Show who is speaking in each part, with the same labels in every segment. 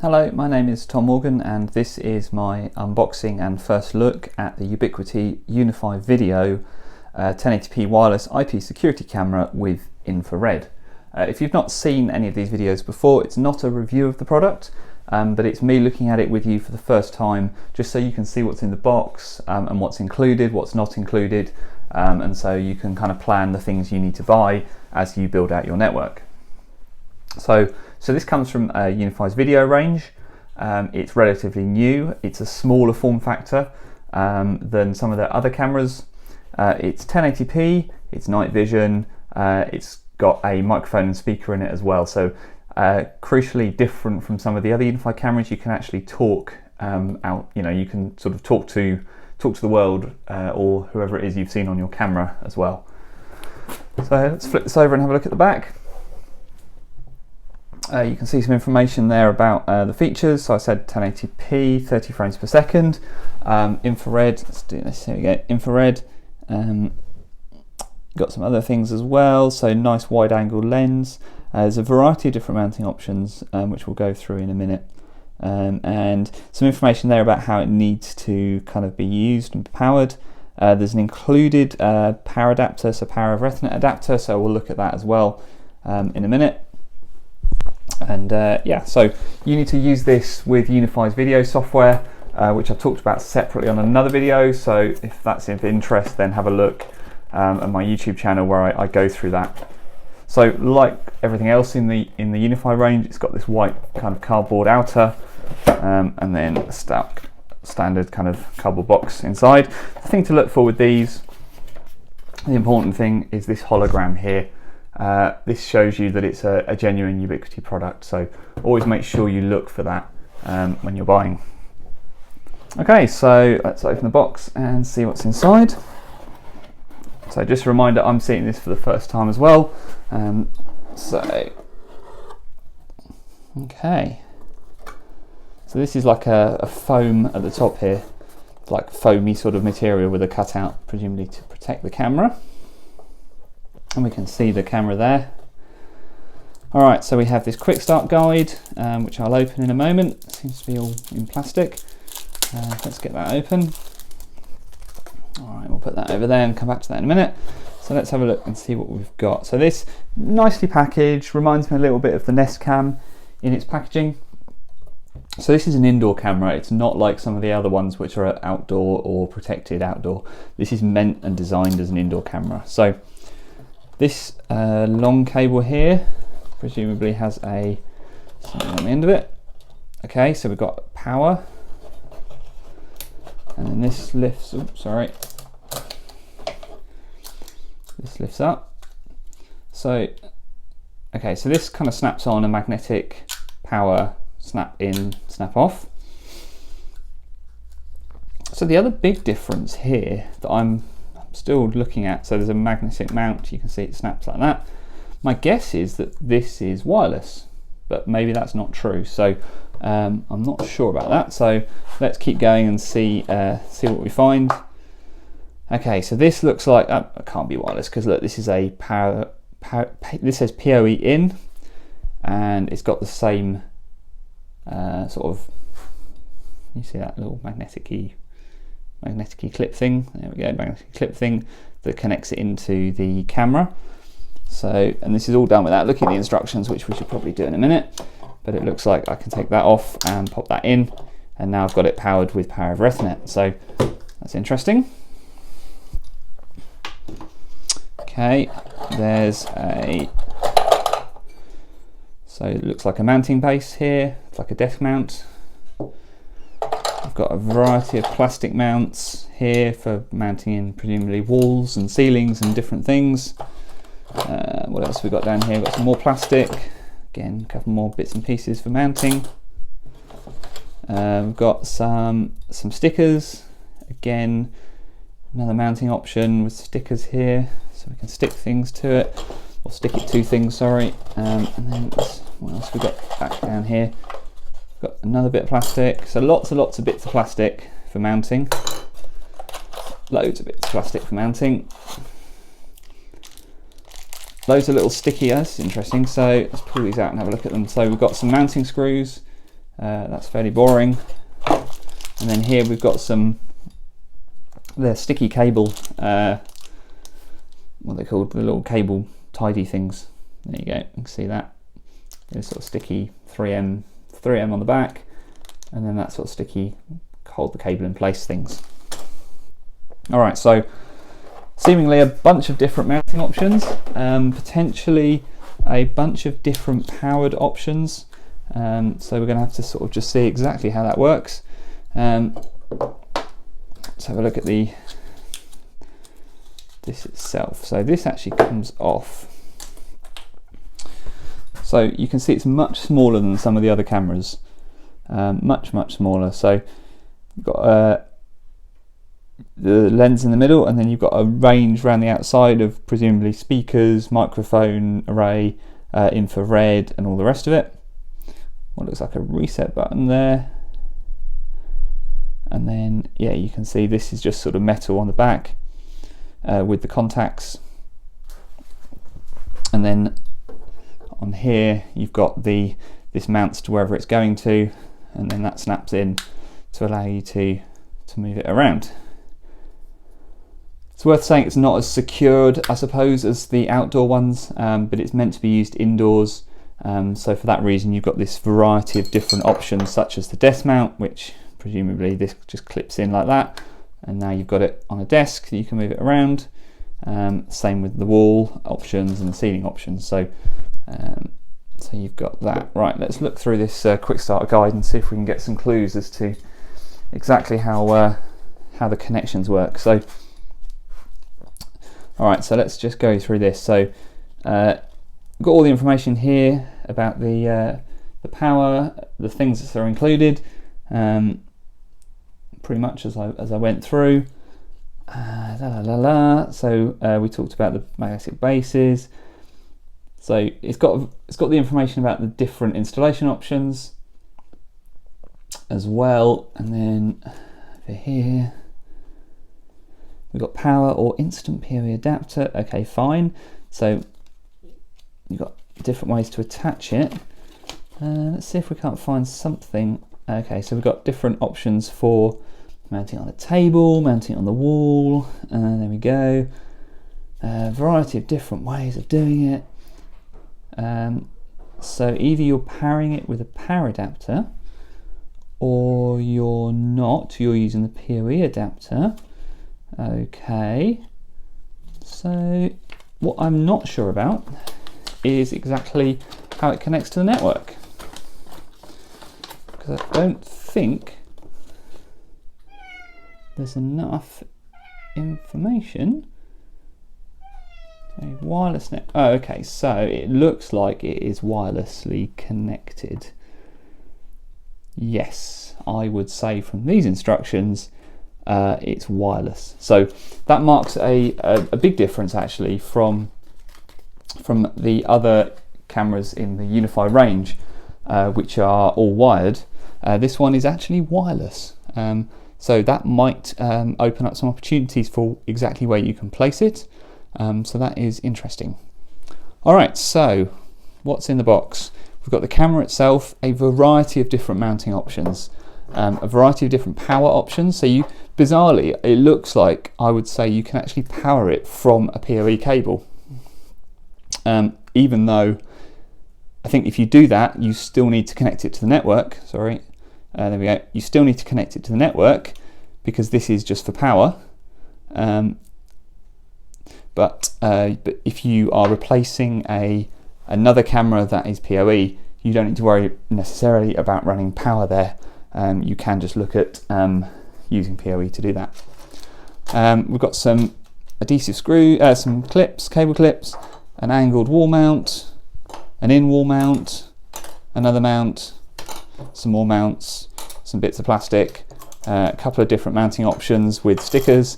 Speaker 1: Hello, my name is Tom Morgan and this is my unboxing and first look at the Ubiquiti UniFi Video 1080p wireless IP security camera with infrared. If you've not seen any of these videos before, it's not a review of the product, but it's me looking at it with you for the first time, just so you can see what's in the box and what's included, what's not included, and so you can kind of plan the things you need to buy as you build out your network. So this comes from UniFi's video range. It's relatively new. It's a smaller form factor than some of their other cameras. It's 1080p, it's night vision, it's got a microphone and speaker in it as well. So crucially different from some of the other UniFi cameras, you can actually talk out, you can sort of talk to the world or whoever it is you've seen on your camera as well. So let's flip this over and have a look at the back. You can see some information there about the features. So I said 1080p, 30 frames per second, infrared. Let's do this. Here we go. Infrared. Got some other things as well. So nice wide-angle lens. There's a variety of different mounting options, which we'll go through in a minute, and some information there about how it needs to kind of be used and powered. There's an included power adapter, so power over Ethernet adapter. So we'll look at that as well in a minute. And yeah, so you need to use this with UniFi's video software, which I've talked about separately on another video. So if that's of interest, then have a look at my YouTube channel where I go through that. So like everything else in the UniFi range, it's got this white kind of cardboard outer, and then a standard kind of cardboard box inside. The thing to look for with these, the important thing is this hologram here. This shows you that it's a genuine Ubiquiti product, so always make sure you look for that when you're buying. Okay, so let's open the box and see what's inside. So just a reminder, I'm seeing this for the first time as well. Okay. So this is like a foam at the top here. It's like foamy sort of material with a cutout, presumably to protect the camera. And we can see the camera there. All right, so we have this quick start guide, which I'll open in a moment. It seems to be all in plastic. Let's get that open. All right, we'll put that over there and come back to that in a minute. So let's have a look and see what we've got. So this, nicely packaged, reminds me a little bit of the Nest Cam in its packaging. So this is an indoor camera. It's not like some of the other ones which are outdoor or protected outdoor. This is meant and designed as an indoor camera. So this long cable here presumably has something on the end of it. Okay, so we've got power, and then this lifts. Oops, sorry. This lifts up. So, okay, so this kind of snaps on a magnetic power, snap in, snap off. So the other big difference here that I'm still looking at, so there's a magnetic mount, you can see it snaps like that. My guess is that this is wireless, but maybe that's not true, so I'm not sure about that. So let's keep going and see what we find. Okay, so this looks like it can't be wireless, because look, this is a this says PoE in, and it's got the same sort of, you see that little magnetic clip thing, there we go, magnetic clip thing that connects it into the camera. So, and this is all done without looking at the instructions, which we should probably do in a minute, but it looks like I can take that off and pop that in, and now I've got it powered with power over Ethernet, so that's interesting. Okay, so it looks like a mounting base here, it's like a desk mount. I've got a variety of plastic mounts here for mounting in presumably walls and ceilings and different things. What else have we got down here? We've got some more plastic, again a couple more bits and pieces for mounting. We've got some stickers, again another mounting option with stickers here, so we can stick things to it, or stick it to things, sorry. And then what else have we got back down here? Got another bit of plastic, so lots and lots of bits of plastic for mounting. Loads of bits of plastic for mounting. Loads of little sticky, that's interesting. So let's pull these out and have a look at them. So we've got some mounting screws, That's fairly boring. And then here we've got the sticky cable, what are they called, the little cable tidy things. There you go, you can see that. There's sort of sticky 3M on the back, and then that sort of sticky hold the cable in place things. All right, so seemingly a bunch of different mounting options, potentially a bunch of different powered options. So we're going to have to sort of just see exactly how that works. Let's have a look at this itself. So this actually comes off. So you can see it's much smaller than some of the other cameras, much smaller. So you've got the lens in the middle, and then you've got a range around the outside of presumably speakers, microphone array, infrared, and all the rest of it. What looks like a reset button there. And then, yeah, you can see this is just sort of metal on the back with the contacts. And then on here, you've got this mounts to wherever it's going to, and then that snaps in to allow you to move it around. It's worth saying it's not as secured, I suppose, as the outdoor ones, but it's meant to be used indoors. So for that reason, you've got this variety of different options, such as the desk mount, which presumably this just clips in like that, and now you've got it on a desk, you can move it around. Same with the wall options and the ceiling options. So you've got that. Right, let's look through this quick starter guide and see if we can get some clues as to exactly how the connections work. So, all right, so let's just go through this. So, got all the information here about the power, the things that are included. Pretty much as I went through. So we talked about the magnetic bases. So it's got the information about the different installation options as well. And then over here we've got power or instant PoE adapter. Okay, fine. So you've got different ways to attach it. Let's see if we can't find something. Okay, so we've got different options for mounting on a table, mounting on the wall. There we go. Variety of different ways of doing it. So either you're powering it with a power adapter, or you're not. You're using the PoE adapter. Okay. So what I'm not sure about is exactly how it connects to the network, because I don't think there's enough information. A wireless net. Oh, okay, so it looks like it is wirelessly connected. Yes, I would say from these instructions it's wireless. So that marks a big difference actually from the other cameras in the UniFi range, which are all wired. This one is actually wireless. So that might open up some opportunities for exactly where you can place it. So that is interesting. All right, so what's in the box? We've got the camera itself, a variety of different mounting options, a variety of different power options. So bizarrely, it looks like, I would say, you can actually power it from a PoE cable. Even though I think if you do that, you still need to connect it to the network. Sorry. There we go. You still need to connect it to the network because this is just for power. But if you are replacing another camera that is PoE, you don't need to worry necessarily about running power there. You can just look at using PoE to do that. We've got some adhesive some clips, cable clips, an angled wall mount, an in-wall mount, another mount, some more mounts, some bits of plastic, a couple of different mounting options with stickers.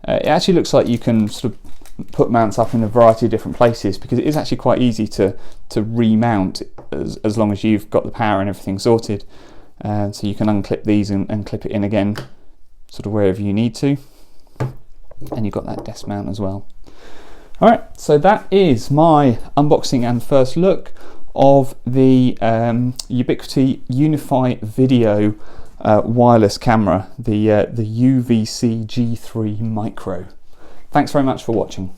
Speaker 1: It actually looks like you can sort of put mounts up in a variety of different places, because it is actually quite easy to remount as long as you've got the power and everything sorted. So you can unclip these and clip it in again sort of wherever you need to. And you've got that desk mount as well. Alright, so that is my unboxing and first look of the Ubiquiti UniFi video wireless camera, the UVC G3 Micro. Thanks very much for watching.